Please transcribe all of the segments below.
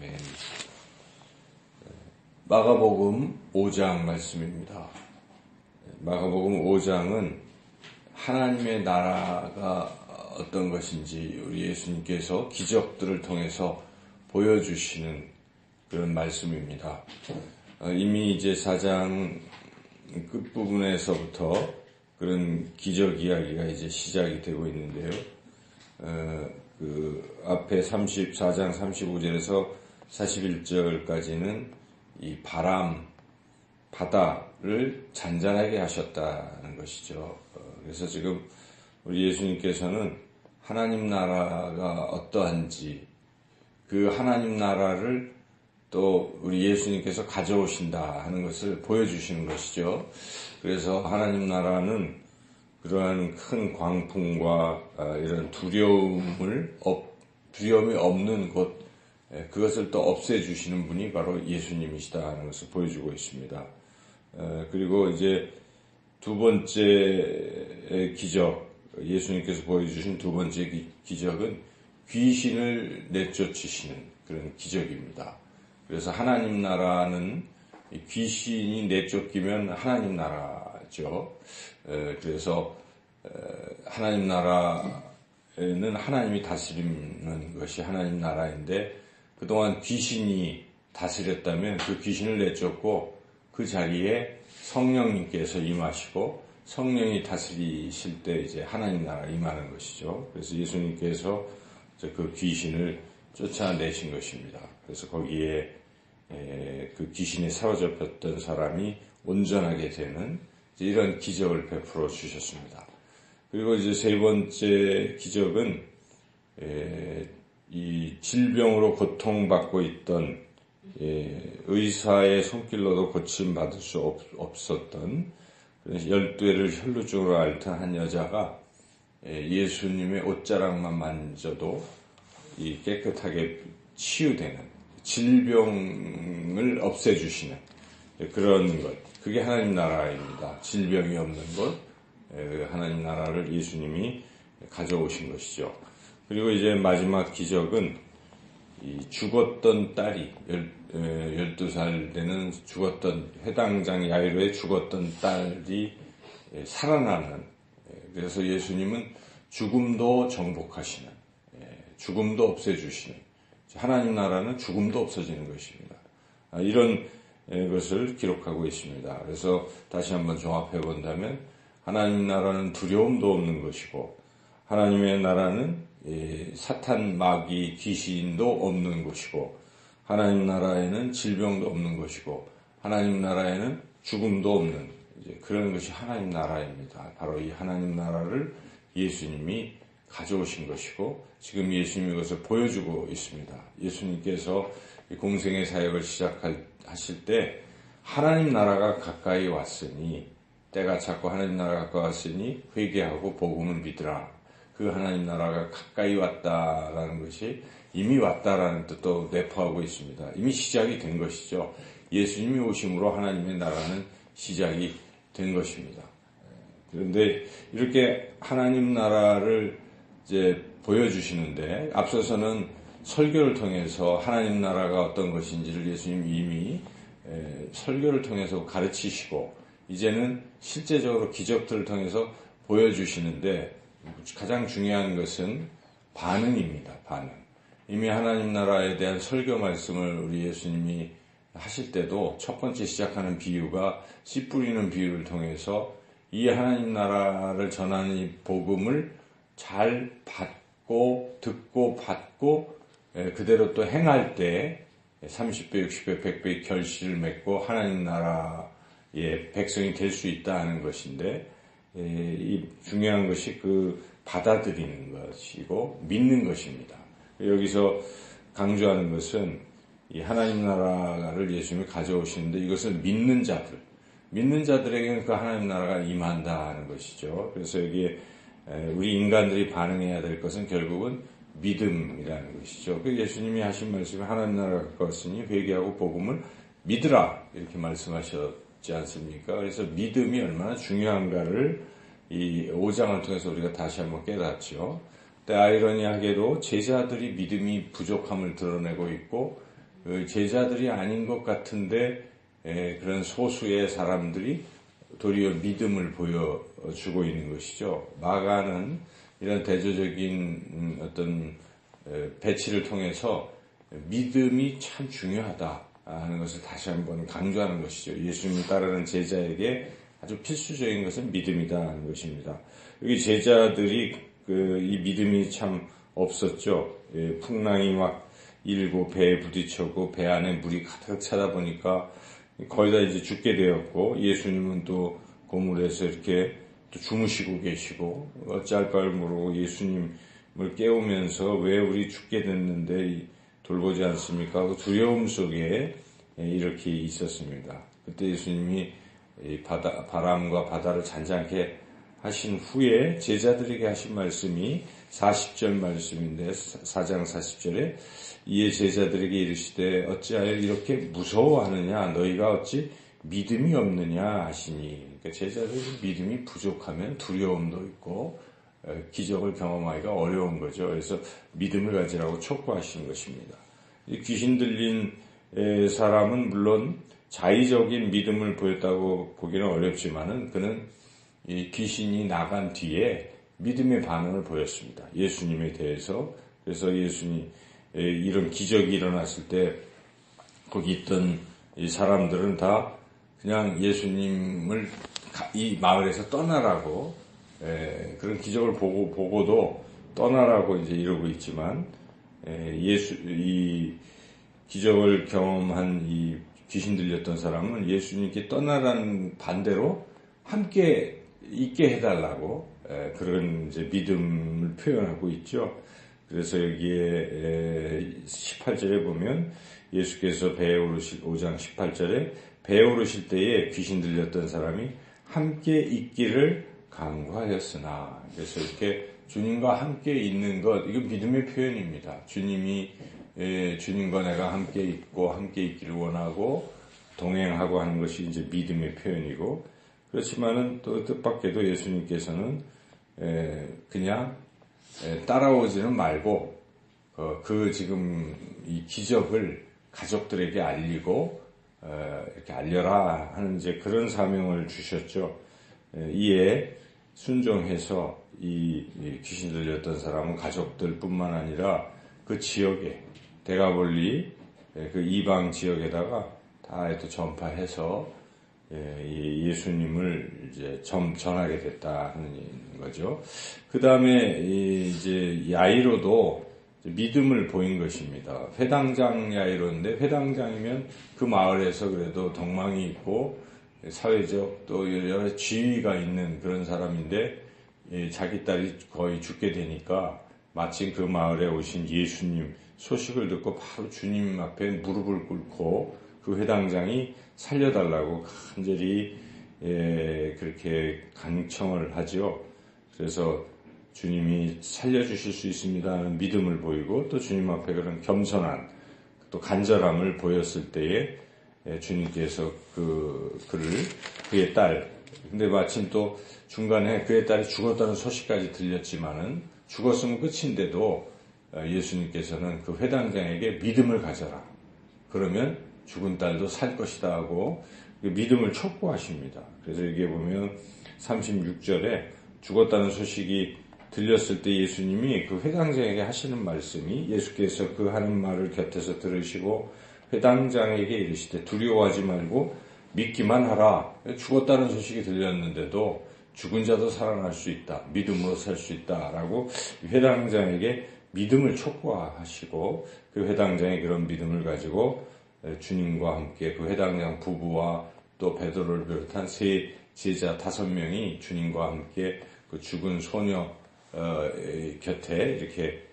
아멘. 마가복음 5장 말씀입니다. 마가복음 5장은 하나님의 나라가 어떤 것인지 우리 예수님께서 기적들을 통해서 보여주시는 그런 말씀입니다. 이미 이제 4장 끝부분에서부터 그런 기적 이야기가 이제 시작이 되고 있는데요. 그 앞에 34장 35절에서 41절까지는 이 바다를 잔잔하게 하셨다는 것이죠. 그래서 지금 우리 예수님께서는 하나님 나라가 어떠한지 그 하나님 나라를 또 우리 예수님께서 가져오신다 하는 것을 보여주시는 것이죠. 그래서 하나님 나라는 그러한 큰 광풍과 이런 두려움이 없는 곳, 그것을 또 없애주시는 분이 바로 예수님이시다 하는 것을 보여주고 있습니다. 그리고 이제 두 번째 기적, 예수님께서 보여주신 두 번째 기적은 귀신을 내쫓으시는 그런 기적입니다. 그래서 하나님 나라는 귀신이 내쫓기면 하나님 나라죠. 그래서 하나님 나라에는 하나님이 다스리는 것이 하나님 나라인데 그동안 귀신이 다스렸다면 그 귀신을 내쫓고 그 자리에 성령님께서 임하시고 성령이 다스리실 때 이제 하나님 나라 임하는 것이죠. 그래서 예수님께서 그 귀신을 쫓아내신 것입니다. 그래서 거기에 그 귀신에 사로잡혔던 사람이 온전하게 되는 이런 기적을 베풀어 주셨습니다. 그리고 이제 세 번째 기적은 이 질병으로 고통받고 있던 의사의 손길로도 고침받을 수 없었던 12회를 혈루증으로 앓던 한 여자가 예수님의 옷자락만 만져도 이 깨끗하게 치유되는 질병을 없애주시는 그런 것, 그게 하나님 나라입니다. 질병이 없는 것, 하나님 나라를 예수님이 가져오신 것이죠. 그리고 이제 마지막 기적은 이 죽었던 딸이 12살 되는 죽었던 회당장 야이로의 죽었던 딸이 살아나는, 그래서 예수님은 죽음도 정복하시는, 죽음도 없애주시는, 하나님 나라는 죽음도 없어지는 것입니다. 이런 것을 기록하고 있습니다. 그래서 다시 한번 종합해 본다면 하나님 나라는 두려움도 없는 것이고 하나님의 나라는 사탄, 마귀, 귀신도 없는 것이고 하나님 나라에는 질병도 없는 것이고 하나님 나라에는 죽음도 없는 그런 것이 하나님 나라입니다. 바로 이 하나님 나라를 예수님이 가져오신 것이고 지금 예수님이 이것을 보여주고 있습니다. 예수님께서 공생의 사역을 시작하실 때 하나님 나라가 가까이 왔으니 때가 찼고 하나님 나라가 가까이 왔으니 회개하고 복음을 믿으라. 그 하나님 나라가 가까이 왔다라는 것이 이미 왔다라는 뜻도 내포하고 있습니다. 이미 시작이 된 것이죠. 예수님이 오심으로 하나님의 나라는 시작이 된 것입니다. 그런데 이렇게 하나님 나라를 이제 보여주시는데 앞서서는 설교를 통해서 하나님 나라가 어떤 것인지를 예수님이 이미 설교를 통해서 가르치시고 이제는 실제적으로 기적들을 통해서 보여주시는데 가장 중요한 것은 반응입니다. 반응. 이미 하나님 나라에 대한 설교 말씀을 우리 예수님이 하실 때도 첫 번째 시작하는 비유가 씨 뿌리는 비유를 통해서 이 하나님 나라를 전하는 이 복음을 잘 받고 듣고 받고 그대로 또 행할 때 30배, 60배, 100배의 결실을 맺고 하나님 나라의 백성이 될 수 있다는 것인데 이 중요한 것이 그 받아들이는 것이고 믿는 것입니다. 여기서 강조하는 것은 이 하나님 나라를 예수님이 가져오시는데 이것을 믿는 자들에게는 그 하나님 나라가 임한다 하는 것이죠. 그래서 여기에 우리 인간들이 반응해야 될 것은 결국은 믿음이라는 것이죠. 그 예수님이 하신 말씀이 하나님 나라가 가까웠으니 회개하고 복음을 믿으라 이렇게 말씀하셨지 않습니까? 그래서 믿음이 얼마나 중요한가를 이 5장을 통해서 우리가 다시 한번 깨닫죠. 근데 아이러니하게도 제자들이 믿음이 부족함을 드러내고 있고 제자들이 아닌 것 같은데 그런 소수의 사람들이 도리어 믿음을 보여주고 있는 것이죠. 마가는 이런 대조적인 어떤 배치를 통해서 믿음이 참 중요하다 하는 것을 다시 한번 강조하는 것이죠. 예수님을 따르는 제자에게 아주 필수적인 것은 믿음이다 하는 것입니다. 여기 제자들이 이 믿음이 참 없었죠. 풍랑이 막 일고 배에 부딪혀고 배 안에 물이 가득 차다 보니까 거의 다 이제 죽게 되었고, 예수님은 또 고물에서 이렇게 또 주무시고 계시고, 어찌할 바를 모르고 예수님을 깨우면서 왜 우리 죽게 됐는데 돌보지 않습니까? 그 두려움 속에 이렇게 있었습니다. 그때 예수님이 바람과 바다를 잔잔하게 하신 후에 제자들에게 하신 말씀이 40절 말씀인데, 4장 40절에 이에 제자들에게 이르시되 어찌하여 이렇게 무서워하느냐, 너희가 어찌 믿음이 없느냐 하시니. 그러니까 제자들이 믿음이 부족하면 두려움도 있고 기적을 경험하기가 어려운 거죠. 그래서 믿음을 가지라고 촉구하시는 것입니다. 귀신 들린 사람은 물론 자의적인 믿음을 보였다고 보기는 어렵지만은 그는 이 귀신이 나간 뒤에 믿음의 반응을 보였습니다. 예수님에 대해서. 그래서 예수님 이런 기적이 일어났을 때 거기 있던 이 사람들은 다 그냥 예수님을 이 마을에서 떠나라고 그런 기적을 보고도 떠나라고 이제 이러고 있지만, 이 기적을 경험한 이 귀신 들렸던 사람은 예수님께 떠나라는 반대로 함께 있게 해달라고 그런 이제 믿음을 표현하고 있죠. 그래서 여기에 18절에 보면 예수께서 배에 오르실 5장 18절에 배에 오르실 때에 귀신 들렸던 사람이 함께 있기를 간구하였으나, 그래서 이렇게 주님과 함께 있는 것, 이거 믿음의 표현입니다. 주님과 내가 함께 있고 함께 있기를 원하고 동행하고 하는 것이 이제 믿음의 표현이고, 그렇지만은 또 뜻밖에도 예수님께서는 그냥 따라오지는 말고 지금 이 기적을 가족들에게 알리고 이렇게 알려라 하는 이제 그런 사명을 주셨죠. 이에 순종해서 이 귀신 들렸던 사람은 가족들뿐만 아니라 그 지역에 데가볼리 그 이방 지역에다가 다 또 전파해서 예수님을 이제 전하게 됐다는 거죠. 그 다음에 이제 야이로도 믿음을 보인 것입니다. 회당장 야이로인데, 회당장이면 그 마을에서 그래도 덕망이 있고 사회적 또 여러 지위가 있는 그런 사람인데, 자기 딸이 거의 죽게 되니까 마침 그 마을에 오신 예수님 소식을 듣고 바로 주님 앞에 무릎을 꿇고 그 회당장이 살려달라고 간절히 그렇게 간청을 하죠. 그래서 주님이 살려주실 수 있습니다 하는 믿음을 보이고, 또 주님 앞에 그런 겸손한 또 간절함을 보였을 때에 주님께서 그의 딸, 근데 마침 또 중간에 그의 딸이 죽었다는 소식까지 들렸지만은, 죽었으면 끝인데도 예수님께서는 그 회당장에게 믿음을 가져라, 그러면 죽은 딸도 살 것이다 하고 믿음을 촉구하십니다. 그래서 여기에 보면 36절에 죽었다는 소식이 들렸을 때 예수님이 그 회당장에게 하시는 말씀이, 예수께서 그 하는 말을 곁에서 들으시고 회당장에게 이르시되 두려워하지 말고 믿기만 하라. 죽었다는 소식이 들렸는데도 죽은 자도 살아날 수 있다, 믿음으로 살 수 있다라고 회당장에게 믿음을 촉구하시고, 그 회당장의 그런 믿음을 가지고 주님과 함께 그 회당장 부부와 또 베드로를 비롯한 세 제자 5명이 주님과 함께 그 죽은 소녀 곁에 이렇게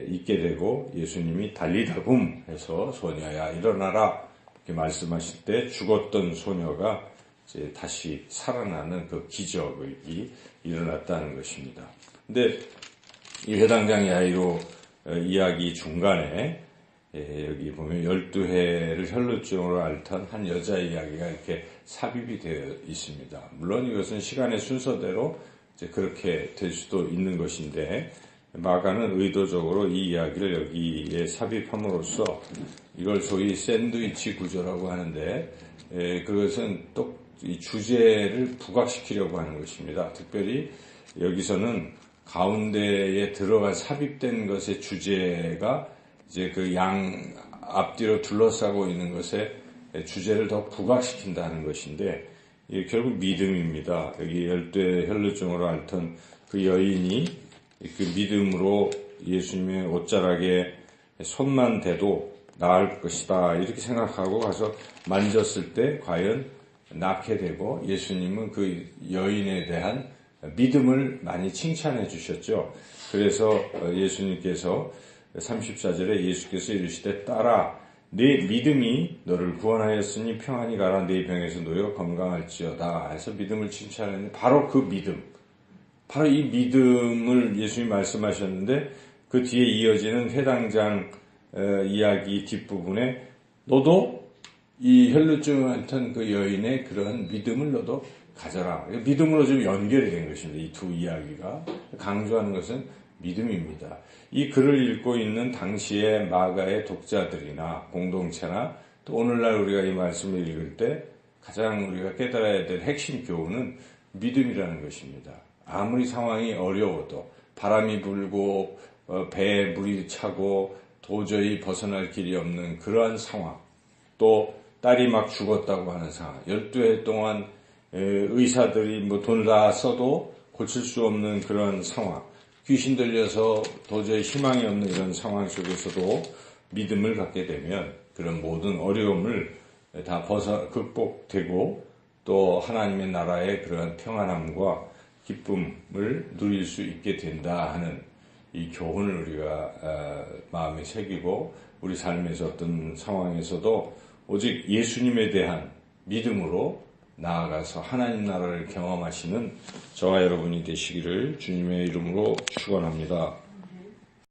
있게 되고, 예수님이 달리다굼 해서 소녀야 일어나라 이렇게 말씀하실 때 죽었던 소녀가 이제 다시 살아나는 그 기적이 일어났다는 것입니다. 근데 이 회당장 야이로 이야기 중간에 여기 보면 12해를 혈루증으로 앓던 한 여자 이야기가 이렇게 삽입이 되어 있습니다. 물론 이것은 시간의 순서대로 이제 그렇게 될 수도 있는 것인데, 마가는 의도적으로 이 이야기를 여기에 삽입함으로써 이걸 소위 샌드위치 구조라고 하는데, 그것은 또 이 주제를 부각시키려고 하는 것입니다. 특별히 여기서는 가운데에 들어가 삽입된 것의 주제가 이제 그 양 앞뒤로 둘러싸고 있는 것에 주제를 더 부각시킨다는 것인데, 이게 결국 믿음입니다. 여기 열두의 혈루증으로 앓던 그 여인이 그 믿음으로 예수님의 옷자락에 손만 대도 나을 것이다 이렇게 생각하고 가서 만졌을 때 과연 낫게 되고, 예수님은 그 여인에 대한 믿음을 많이 칭찬해 주셨죠. 그래서 예수님께서 34절에 예수께서 이르시되 딸아 네 믿음이 너를 구원하였으니 평안히 가라. 네 병에서 놓여 건강할지어다 해서 믿음을 칭찬했는데, 바로 그 믿음, 바로 이 믿음을 예수님이 말씀하셨는데, 그 뒤에 이어지는 회당장 이야기 뒷부분에 너도 이 혈루증 앓던 그 여인의 그런 믿음을 너도 가져라. 믿음으로 좀 연결이 된 것입니다. 이 두 이야기가 강조하는 것은 믿음입니다. 이 글을 읽고 있는 당시의 마가의 독자들이나 공동체나 또 오늘날 우리가 이 말씀을 읽을 때 가장 우리가 깨달아야 될 핵심 교훈은 믿음이라는 것입니다. 아무리 상황이 어려워도, 바람이 불고 배에 물이 차고 도저히 벗어날 길이 없는 그러한 상황, 또 딸이 막 죽었다고 하는 상황, 12해 동안 의사들이 뭐 돈을 다 써도 고칠 수 없는 그런 상황, 귀신 들려서 도저히 희망이 없는 이런 상황 속에서도 믿음을 갖게 되면 그런 모든 어려움을 다 극복되고 또 하나님의 나라의 그런 평안함과 기쁨을 누릴 수 있게 된다 하는 이 교훈을 우리가 마음에 새기고, 우리 삶에서 어떤 상황에서도 오직 예수님에 대한 믿음으로 나아가서 하나님 나라를 경험하시는 저와 여러분이 되시기를 주님의 이름으로 축원합니다.